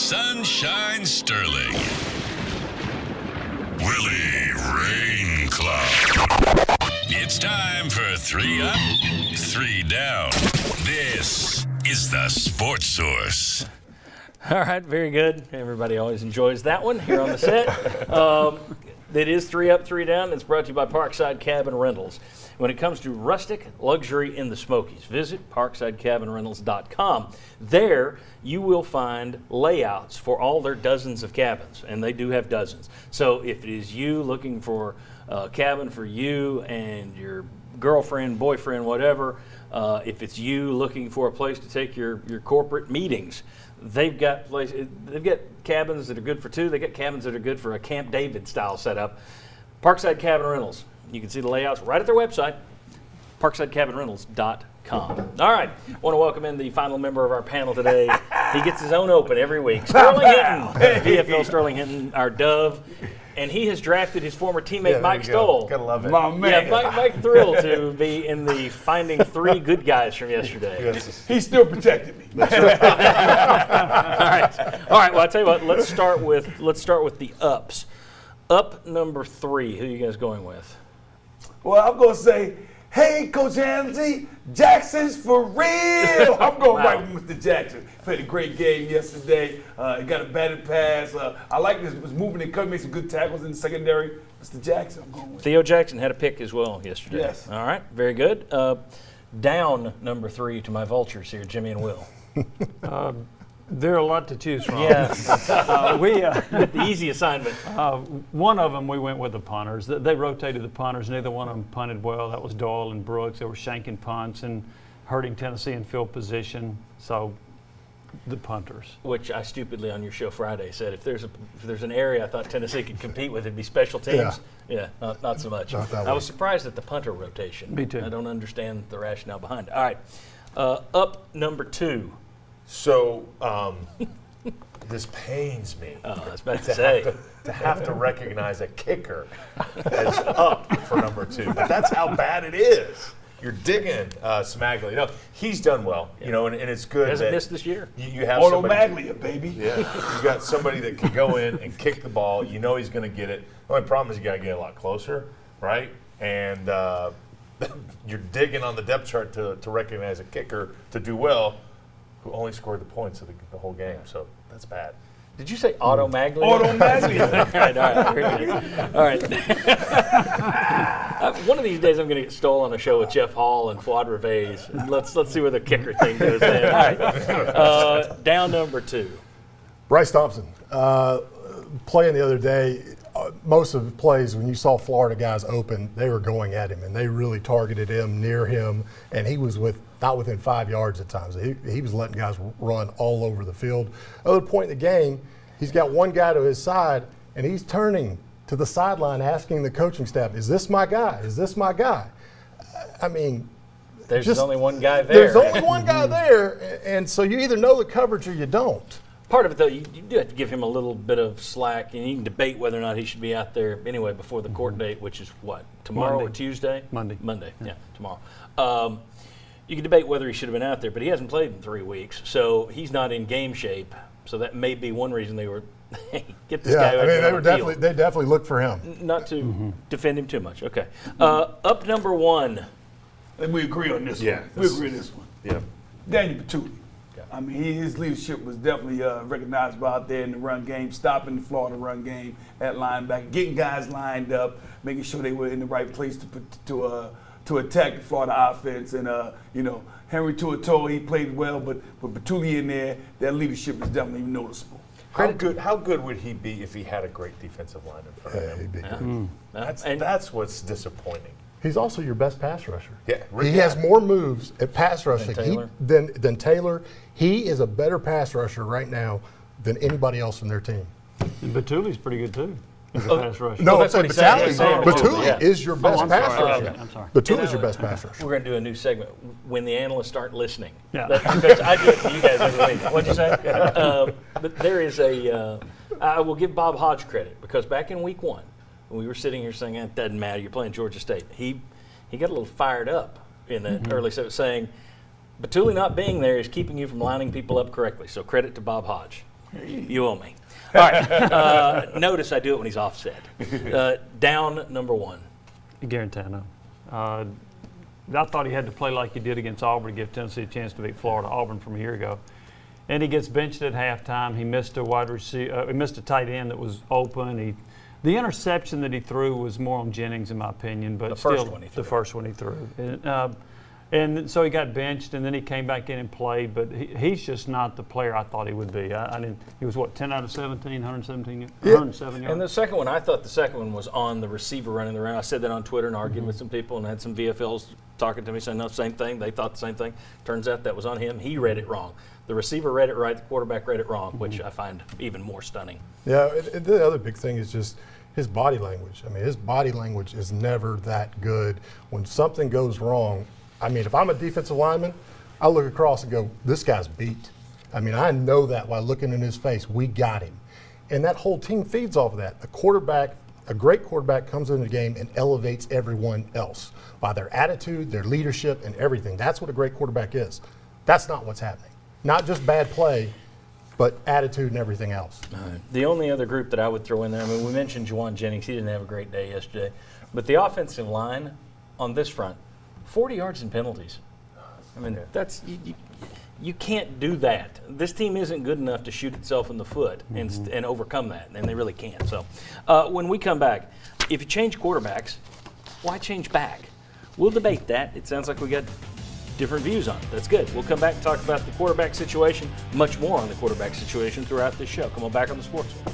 Sunshine Sterling. Willie Rain Cloud. It's time for 3 Up, 3 Down. This is the Sports Source. All right, very good. Everybody always enjoys that one here on the set. It is 3 Up, 3 Down. It's brought to you by Parkside Cabin Rentals. When it comes to rustic luxury in the Smokies, visit ParksideCabinRentals.com. There, you will find layouts for all their dozens of cabins, and they do have dozens. So if it is you looking for a cabin for you and your girlfriend, boyfriend, whatever, if it's you looking for a place to take your corporate meetings, they've got cabins that are good for two. They've got cabins that are good for a Camp David style setup. Parkside Cabin Rentals. You can see the layouts right at their website, ParksideCabinRentals.com. All right, I want to welcome in the final member of our panel today. He gets his own open every week. Sterling Hinton, VFL Sterling Hinton, our Dove. And he has drafted his former teammate Mike Stoll. Gotta love it. My man. Yeah, Mike thrilled to be in the finding 3 good guys from yesterday. Yes. He still protected me. All right. Well, I tell you what. Let's start with the ups. Up number 3. Who are you guys going with? Well, I'm going to say, hey, Coach Ramsey, Jackson's for real. I'm going right with Mr. Jackson. Played a great game yesterday. He got a batted pass. I like this. Was moving and cutting, made some good tackles in the secondary. Mr. Jackson, I'm going with. Theo Jackson had a pick as well yesterday. Yes. All right. Very good. Down number 3 to my Vultures here, Jimmy and Will. There are a lot to choose from. Yes. Get the easy assignment. One of them we went with the punters. They rotated the punters. Neither one of them punted well. That was Doyle and Brooks. They were shanking punts and hurting Tennessee in field position. So the punters. Which I stupidly on your show Friday said if there's an area I thought Tennessee could compete with, it'd be special teams. Yeah, not so much. I was surprised at the punter rotation. Me too. I don't understand the rationale behind it. All right. Up number 2. So, this pains me I was about to say. to have to recognize a kicker as up for number 2. But that's how bad it is. You're digging Smaglia. You know, he's done well, you know, and it's good. He hasn't that missed this year. You have Auto somebody. Maglia, baby. Yeah, you got somebody that can go in and kick the ball. You know he's going to get it. The only problem is you got to get a lot closer, right? And you're digging on the depth chart to recognize a kicker to do well, who only scored the points of the whole game. So that's bad. Did you say Auto Maglia? Auto Maglia. All right. One of these days I'm going to get Stoll on a show with Jeff Hall and Fuad Reveiz. Let's see where the kicker thing goes then. All right. Down number 2. Bryce Thompson. Playing the other day, most of the plays, when you saw Florida guys open, they were going at him, and they really targeted him, near him, and he was not within 5 yards at times. He was letting guys run all over the field. Other point in the game, he's got one guy to his side, and he's turning to the sideline asking the coaching staff, is this my guy? Is this my guy? I mean, there's only one guy there. There's only one guy there, and so you either know the coverage or you don't. Part of it, though, you do have to give him a little bit of slack, and you can debate whether or not he should be out there anyway before the court date, which is what, tomorrow Monday. or Tuesday? Monday. Yeah, tomorrow. You can debate whether he should have been out there, but he hasn't played in 3 weeks, so he's not in game shape. So that may be one reason they were, hey, get this guy out there on the field. They definitely looked for him. Not to defend him too much. Okay. Up number 1. And we agree on this Yeah, one. We agree on this one. Yeah. Daniel Batuli. I mean, his leadership was definitely recognizable out there in the run game, stopping the Florida run game at linebacker, getting guys lined up, making sure they were in the right place to attack the Florida offense. And Henry Tuatoa, he played well, but with Batuli in there, that leadership is definitely noticeable. How good would he be if he had a great defensive line in front of him? That's what's disappointing. He's also your best pass rusher. Yeah, He has more moves at pass rushing Taylor? than Taylor. He is a better pass rusher right now than anybody else in their team. And Batuli's pretty good too. As a pass rusher. No, that's what he said. Batuli is your best I'm pass sorry. rusher. I'm sorry. Batuli's your best pass rusher. We're going to do a new segment when the analysts start listening. Yeah. Because I do it to you guys every week. What'd you say? But there is I will give Bob Hodge credit because back in week 1, when we were sitting here saying, it doesn't matter, you're playing Georgia State, he got a little fired up in that early set, saying, Batuli not being there is keeping you from lining people up correctly. So credit to Bob Hodge. You owe me. All right. Notice I do it when he's offset. Down number 1. Garantano. I thought he had to play like he did against Auburn to give Tennessee a chance to beat Florida Auburn from a year ago. And he gets benched at halftime. He missed a wide receiver. He missed a tight end that was open. The interception that he threw was more on Jennings, in my opinion, but The still first one he threw. the first one he threw. And so he got benched, and then he came back in and played. But he's just not the player I thought he would be. He was 10 out of 17, 107 yards. And the second one, I thought the second one was on the receiver running around. I said that on Twitter and argued with some people and had some VFLs talking to me saying, no, same thing. They thought the same thing. Turns out that was on him. He read it wrong. The receiver read it right. The quarterback read it wrong, which I find even more stunning. Yeah, the other big thing is just his body language. I mean, his body language is never that good. When something goes wrong, I mean, if I'm a defensive lineman, I look across and go, this guy's beat. I mean, I know that by looking in his face. We got him. And that whole team feeds off of that. A great quarterback comes into the game and elevates everyone else by their attitude, their leadership, and everything. That's what a great quarterback is. That's not what's happening. Not just bad play, but attitude and everything else. The only other group that I would throw in there, I mean, we mentioned Juwan Jennings. He didn't have a great day yesterday. But the offensive line on this front, 40 yards in penalties. I mean, that's you can't do that. This team isn't good enough to shoot itself in the foot and overcome that, and they really can't. So when we come back, if you change quarterbacks, why change back? We'll debate that. It sounds like we got different views on it. That's good. We'll come back and talk about the quarterback situation, much more on the quarterback situation throughout this show. Come on back on the Sports Zone.